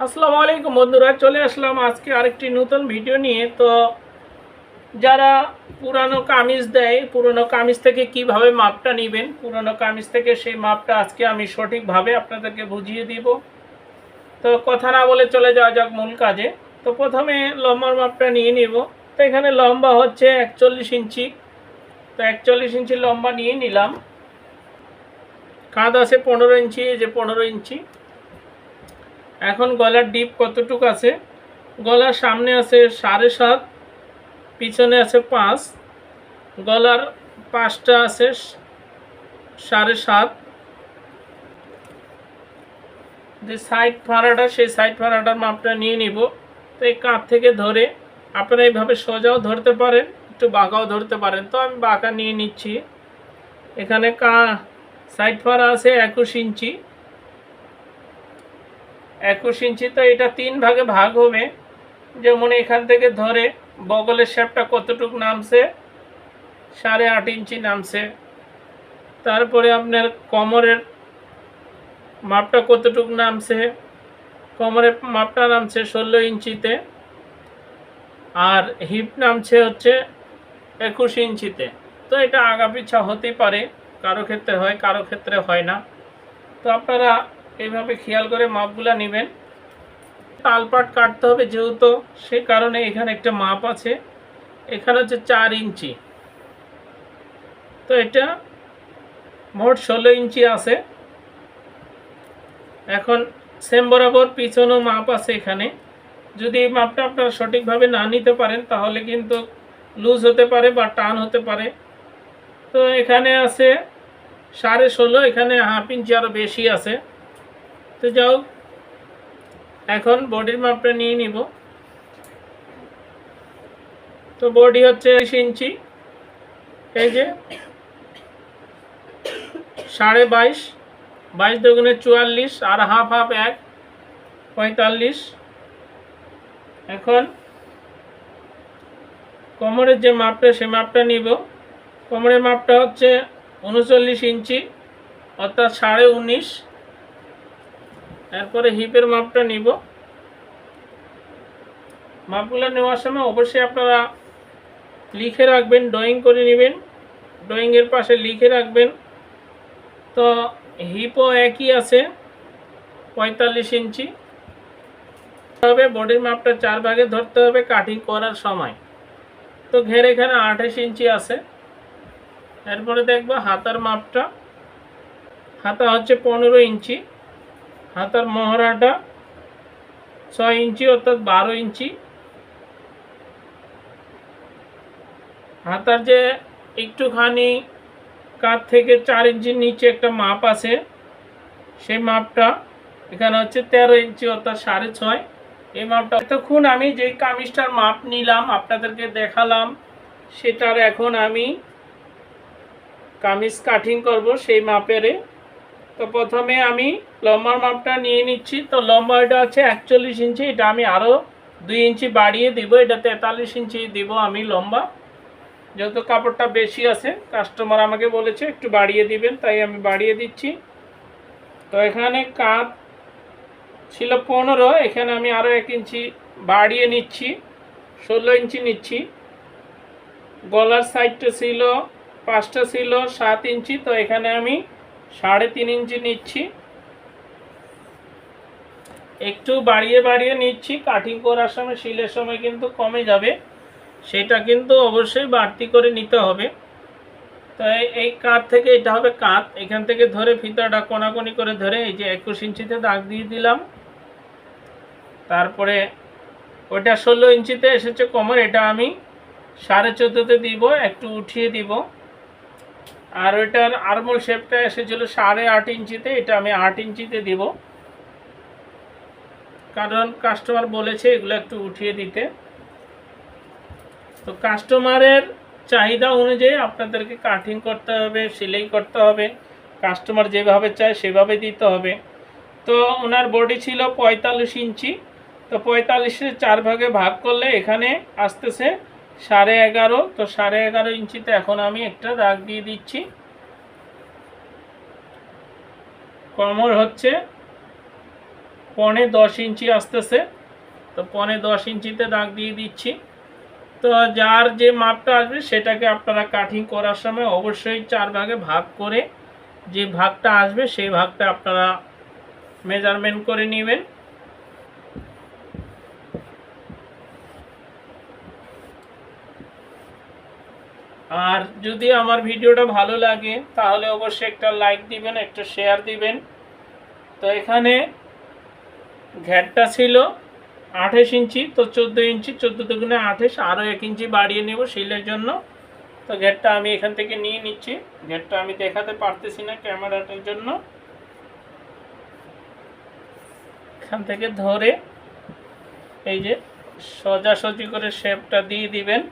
আসসালামু আলাইকুম বন্ধুরা, চলে আসলাম আজকে আরেকটি নতুন ভিডিও নিয়ে। তো যারা পুরানো কামিজ দেয়, পুরনো কামিজ থেকে কিভাবে মাপটা নেবেন, পুরানো কামিজ থেকে সেই মাপটা আজকে আমি সঠিকভাবে আপনাদেরকে বুঝিয়ে দিব। তো কথা না বলে চলে যাওয়া যাক মূল কাজে। তো প্রথমে লম্বার মাপটা নিয়ে নিব। তো এখানে লম্বা হচ্ছে 41 ইঞ্চি। তো 41 ইঞ্চি লম্বা নিয়ে নিলাম। কাঁধ আছে 15 ইঞ্চি, এই যে 15 ইঞ্চি। এখন গলার ডিপ কতটুকু আছে? গলার সামনে আছে 7.5, পিছনে আছে 5, গলার পাশটা আছে 7.5। যে সাইড ফাড়াটা, সেই সাইড ফাড়াটার মাপটা নিয়ে নিব। তো এই কাঁধ থেকে ধরে আপনারা এইভাবে সোজাও ধরতে পারেন, একটু বাঁকাও ধরতে পারেন। তো আমি বাঁকা নিয়ে নিচ্ছি। এখানে সাইড ফাড়া আছে 21 ইঞ্চি। 21 ইঞ্চি, তো এটা 3 ভাগে ভাগ হবে। যেমন এখান থেকে ধরে বগলের শেপটা কতটুকু নামছে, 8.5 ইঞ্চি নামছে। তারপরে আপনার কোমরের মাপটা কতটুকু নামছে, কোমরের মাপটা নামছে 16 ইঞ্চিতে। আর হিপ নামছে হচ্ছে 21 ইঞ্চিতে। তো এটা আগা পিছা হতেই পারে, কারো ক্ষেত্রে হয়, কারো ক্ষেত্রে হয় না। তো আপনারা এইভাবে খেয়াল করে মাপগুলা নেবেন। তালপাট কাটতে হবে যেহেতু, সে কারণে এখানে একটা মাপ আছে। এখানে হচ্ছে 4 ইঞ্চি। তো এটা মোট 16 ইঞ্চি আছে। এখন সেম বরাবর পিছনেও মাপ আছে এখানে। যদি এই মাপটা আপনারা সঠিকভাবে না নিতে পারেন তাহলে কিন্তু লুজ হতে পারে বা টান হতে পারে। তো এখানে আছে 16.5, এখানে হাফ ইঞ্চি আরও বেশি আছে। তো যাও, এখন বডির মাপটা নিয়ে নিব। তো বডি হচ্ছে 20 ইঞ্চি। এই যে 22.5, 22 দুগুণে 44, আর হাফ হাফ 1, 45। এখন কোমরের যে মাপটা, সে মাপটা নিব। কোমরের মাপটা হচ্ছে 39 ইঞ্চি, অর্থাৎ 19.5। এরপরে হিপের মাপটা নিব। মাপগুলো নেওয়ার সময় অবশ্যই আপনারা লিখে রাখবেন, ড্রয়িং করে নেবেন, ড্রয়িংয়ের পাশে লিখে রাখবেন। তো হিপও একই আছে 45 ইঞ্চি। তবে বডির মাপটা 4 ভাগে ধরতে হবে কাটিং করার সময়। তো ঘের এখানে 28 ইঞ্চি আছে। এরপরে দেখবো হাতার মাপটা। হাতা হচ্ছে 15 ইঞ্চি। হাতার মহড়াটা 6 ইঞ্চি, অর্থাৎ 12 ইঞ্চি। হাতার যে একটুখানি কাঁধ থেকে 4 ইঞ্চির নিচে একটা মাপ আছে, সেই মাপটা এখানে হচ্ছে 13 ইঞ্চি, অর্থাৎ 6.5। এই মাপটা এতক্ষণ আমি যেই কামিজটার মাপ নিলাম আপনাদেরকে দেখালাম, সেটার এখন আমি কামিজ কাটিং করব সেই মাপেরে। তো প্রথমে আমি লম্বার মাপটা নিয়ে নিচ্ছি। তো লম্বা এটা আছে 41 ইঞ্চি, এটা আমি আরও 2 ইঞ্চি বাড়িয়ে দিব, এটা 43 ইঞ্চি দিব আমি লম্বা। যেহেতু কাপড়টা বেশি আছে, কাস্টমার আমাকে বলেছে একটু বাড়িয়ে দিবেন, তাই আমি বাড়িয়ে দিচ্ছি। তো এখানে কাঁধ ছিল 15, এখানে আমি আরও 1 ইঞ্চি বাড়িয়ে নিচ্ছি, 16 ইঞ্চি নিচ্ছি। গলার সাইডটা ছিল, পাশটা ছিল 7 ইঞ্চি, তো এখানে আমি 3.5 ইঞ্চি নিচ্ছি। একটু বাড়িয়ে বাড়িয়ে নিচ্ছি, কাটিং করার সময় সিলের সময় কিন্তু কমে যাবে, সেটা কিন্তু অবশ্যই বাড়তি করে নিতে হবে। তো এই কাঁধ থেকে, এটা হবে কাঁধ, এখান থেকে ধরে ফিতাটা কোনাকুনি করে ধরে এই যে 21 ইঞ্চিতে দাগ দিয়ে দিলাম। তারপরে ওইটা 16 ইঞ্চিতে এসেছে কোমর, এটা আমি 14.5-তে দিব, একটু উঠিয়ে দিব। আর ওইটার আরমোল শেপটা এসেছিলো 8.5 ইঞ্চিতে, এটা আমি 8 ইঞ্চিতে দিব, কারণ কাস্টমার বলেছে এগুলো একটু উঠিয়ে দিতে। তো কাস্টমারের চাহিদা অনুযায়ী আপনাদেরকে কাটিং করতে হবে, সেলাই করতে হবে, কাস্টমার যেভাবে চায় সেভাবে দিতে হবে। তো ওনার বডি ছিল 45 ইঞ্চি। তো 45-এর 4 ভাগে ভাগ করলে এখানে আসতেছে 11.5। তো 11.5 ইঞ্চিতে এখন আমি একটা দাগ দিয়ে দিচ্ছি। কোমর হচ্ছে 10.5 ইঞ্চি আসতেছে। তো 10.5 ইঞ্চিতে দাগ দিয়ে দিচ্ছি। তো যার যে মাপটা আসবে সেটাকে আপনারা কাটিং করার সময় অবশ্যই 4 ভাগে ভাগ করে যে ভাগটা আসবে সেই ভাগটা আপনারা মেজারমেন্ট করে নেবেন। আর যদি আমার ভিডিওটা ভালো লাগে তাহলে অবশ্যই একটা লাইক দিবেন, একটা শেয়ার দিবেন। তো এখানে ঘেরটা ছিল 28 ইঞ্চি, তো 14 ইঞ্চি, 14 দুগুণে 28, আরও 1 ইঞ্চি বাড়িয়ে নেব শিলের জন্য। তো ঘেরটা আমি এখান থেকে নিয়ে নিচ্ছি। ঘেরটা আমি দেখাতে পারতেছি না ক্যামেরাটার জন্য। এখান থেকে ধরে এই যে সোজাসুজি করে শেপটা দিয়ে দিবেন।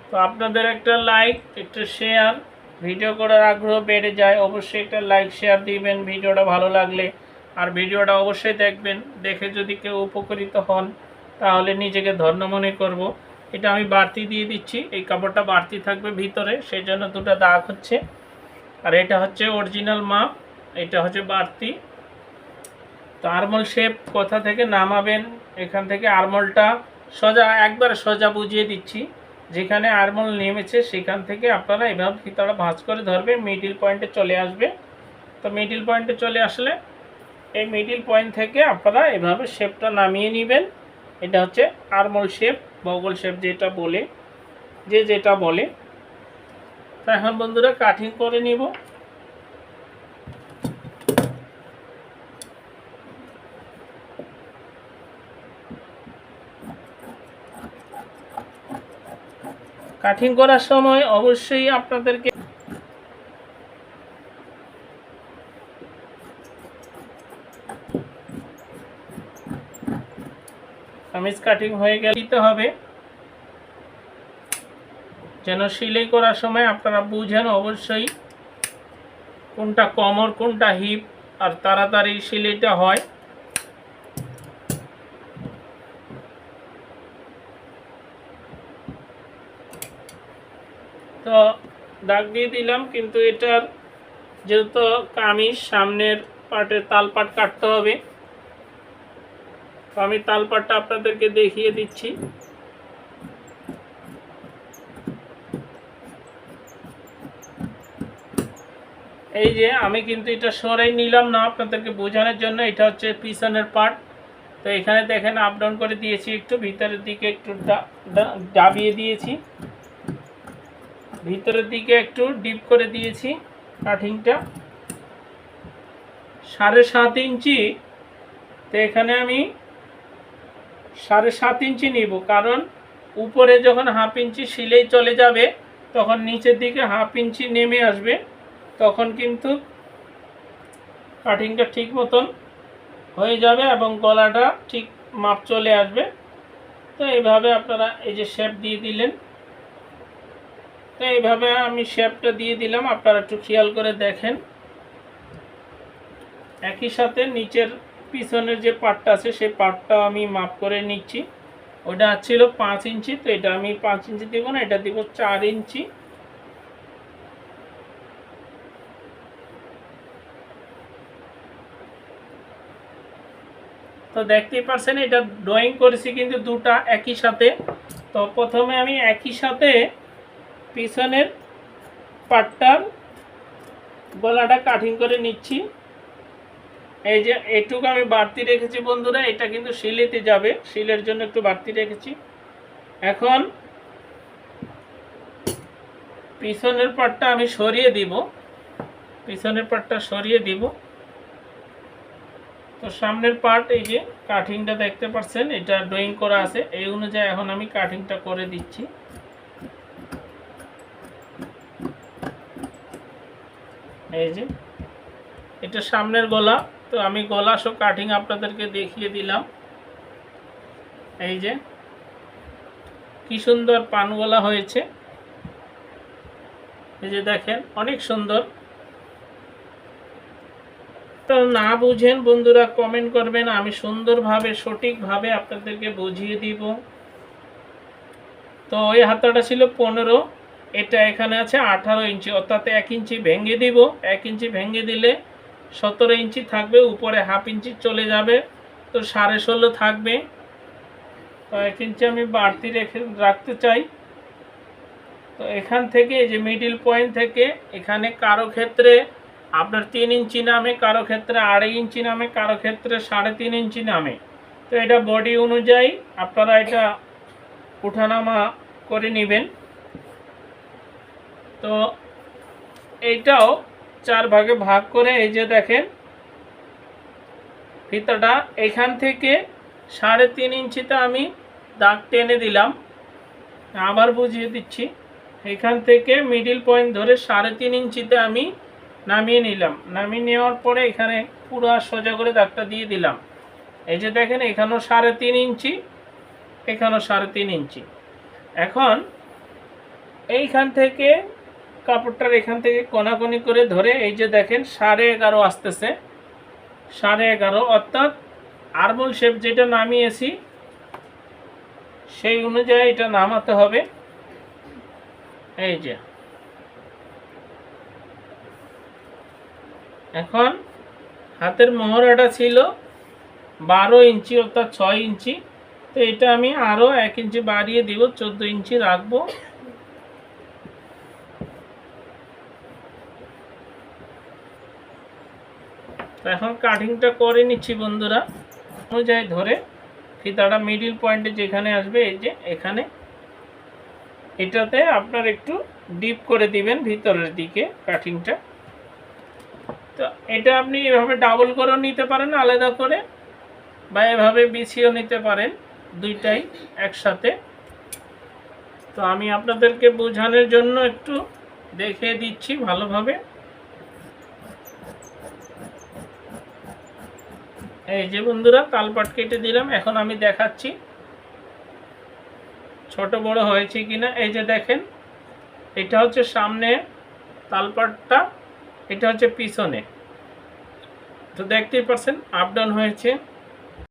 তো আপনাদের একটা লাইক, একটা শেয়ার ভিডিও করার আগ্রহ বেড়ে যায়। অবশ্যই একটা লাইক শেয়ার দিবেন ভিডিওটা ভালো লাগলে। আর ভিডিওটা অবশ্যই দেখবেন, দেখে যদি কেউ উপকৃত হন তাহলে নিজেকে ধন্য মনে করব। এটা আমি বাড়তি দিয়ে দিচ্ছি, এই কাপড়টা বাড়তি থাকবে ভিতরে, সেই জন্য দুটো দাগ হচ্ছে। আর এটা হচ্ছে অরিজিনাল মাপ, এটা হচ্ছে বাড়তি। তো আরমোল শেপ কোথা থেকে নামাবেন, এখান থেকে আরমোলটা সোজা, একবার সোজা বুঝিয়ে দিচ্ছি। যেখানে আরমোল নেমেছে সেখান থেকে আপনারা এভাবে ফিতাটা ভাঁজ করে ধরবে, মিডিল পয়েন্টে চলে আসবে। তো মিডিল পয়েন্টে চলে আসলে এই মিডিল পয়েন্ট থেকে আপনারা এভাবে শেপটা নামিয়ে নেবেন। এটা হচ্ছে আরমোল শেপ, বগল শেপ যেটা বলে, যেটা বলে। তো এখন বন্ধুরা কাটিং করে নিব। কাটিং করার সময় অবশ্যই আপনাদেরকে কামিজ কাটিং হয়ে গেলে দিতে হবে, যেন সেলাই করার সময় আপনারা বুঝেন অবশ্যই কোনটা কোমর কোনটা হিপ, আর তাড়াতাড়ি সেলাইটা হয়। তো দাগ দিয়ে দিলাম, কিন্তু এটার যেহেতু কামিজ সামনের পার্টের তালপাট কাটতে হবে, তো আমি তালপাটটা আপনাদেরকে দেখিয়ে দিচ্ছি। এই যে আমি কিন্তু এটা সরাই নিলাম না আপনাদেরকে বোঝানোর জন্য, এটা হচ্ছে পিছনের পার্ট। তো এখানে দেখেন আপ ডাউন করে দিয়েছি, একটু ভিতরের দিকে একটু দাবিয়ে দিয়েছি, ভিতরের দিকে একটু ডিপ করে দিয়েছি কাটিংটা 7.5 ইঞ্চি। তো এখানে আমি 7.5 ইঞ্চি নিব, কারণ উপরে যখন হাফ ইঞ্চি সিলাই চলে যাবে তখন নিচের দিকে হাফ ইঞ্চি নেমে আসবে, তখন কিন্তু কাটিংটা ঠিক মতন হয়ে যাবে এবং গলাটা ঠিক মাপ চলে আসবে। তো এইভাবে আপনারা এই যে শেপ দিয়ে দিলেন, তো এইভাবে আমি শেপটা দিয়ে দিলাম, আপনারা একটু খেয়াল করে দেখেন। একই সাথে নিচের পিছনের যে পার্টটা আছে সেই পার্টটাও আমি মাপ করে নিচ্ছি। ওটা ছিল 5 ইঞ্চি, তো এটা আমি 5 ইঞ্চি দিব না, এটা দিব 4 ইঞ্চি। তো দেখতেই পাচ্ছেন এটা ড্রয়িং করেছি কিন্তু দুটা একই সাথে। তো প্রথমে আমি একই সাথে পিছনের পার্টটার গলাটা কাটিং করে নিচ্ছি। এই যে এটুকু আমি বাড়তি রেখেছি বন্ধুরা, এটা কিন্তু সিলেতে যাবে, সিলের জন্য একটু বাড়তি রেখেছি। এখন পিছনের পার্টটা আমি সরিয়ে দিব, পিছনের পার্টটা সরিয়ে দিব। তো সামনের পার্ট এই যে কাটিংটা দেখতে পাচ্ছেন, এটা ড্রয়িং করা আছে, এই অনুযায়ী এখন আমি কাটিংটা করে দিচ্ছি। এই যে এটা সামনের গলা, তো আমি গলা সহ কাটিং আপনাদেরকে দেখিয়ে দিলাম। এই যে কি সুন্দর পান গলা হয়েছে, এই যে দেখেন অনেক সুন্দর। তো না বুঝেন বন্ধুরা কমেন্ট করবেন, আমি সুন্দরভাবে সঠিকভাবে আপনাদেরকে বুঝিয়ে দিব। তো ওই হাতাটা ছিল 15, এটা এখানে আছে 18 ইঞ্চি, অর্থাৎ 1 ইঞ্চি ভেঙে দিব। 1 ইঞ্চি ভেঙে দিলে 17 ইঞ্চি থাকবে, উপরে হাফ ইঞ্চি চলে যাবে, তো 16.5 থাকবে। তো 1 ইঞ্চি আমি বাড়তি রাখতে চাই। তো এখান থেকে এই যে মিডিল পয়েন্ট থেকে এখানে কারো ক্ষেত্রে আপনার 3 ইঞ্চি নামে, কারো ক্ষেত্রে 2.5 ইঞ্চি নামে, কারো ক্ষেত্রে 3.5 ইঞ্চি নামে। তো এটা বডি অনুযায়ী আপনারা এটা উঠানামা করে নেবেন। তো এইটাও 4 ভাগে ভাগ করে এই যে দেখেন ফিতাটা এখান থেকে 3.5 ইঞ্চিতে আমি দাগ টেনে দিলাম। আবার বুঝিয়ে দিচ্ছি, এখান থেকে মিডিল পয়েন্ট ধরে 3.5 ইঞ্চিতে আমি নামিয়ে নিলাম। নামিয়ে নেওয়ার পরে এখানে পুরো সোজা করে দাগটা দিয়ে দিলাম। এই যে দেখেন এখানেও 3.5 ইঞ্চি, এখানেও 3.5 ইঞ্চি। এখন এইখান থেকে কাপড়টার এখান থেকে কোনাকুনি করে ধরে এই যে দেখেন 11.5 আসতেছে। 11.5 অর্থাৎ আরমোল শেপ যেটা নামিয়েছি সেই অনুযায়ী এটা নামাতে হবে। এই যে এখন হাতের মহড়াটা ছিল 12 ইঞ্চি অর্থাৎ 6 ইঞ্চি। তো এটা আমি আরও 1 ইঞ্চি বাড়িয়ে দিব, 14 ইঞ্চি রাখবো। তো এখন কাটিংটা করে নিচ্ছি বন্ধুরা। অনুযায়ী ধরে ফিতাটা মিডিল পয়েন্টে যেখানে আসবে এই যে এখানে, এটাতে আপনার একটু ডিপ করে দিবেন ভিতরের দিকে কাটিংটা। তো এটা আপনি এভাবে ডাবল করেও নিতে পারেন আলাদা করে, বা এভাবে বিছিয়েও নিতে পারেন, দুইটাই একসাথে। তো আমি আপনাদেরকে বোঝানোর জন্য একটু দেখিয়ে দিচ্ছি ভালোভাবে। এই যে বন্ধুরা তালপাট কেটে দিলাম। এখন আমি দেখাচ্ছি ছোট বড় হয়েছে কিনা। এই যে দেখেন এটা হচ্ছে সামনে তালপাটটা, এটা হচ্ছে পিছনে। তো দেখতেই পাচ্ছেন আপ ডাউন হয়েছে।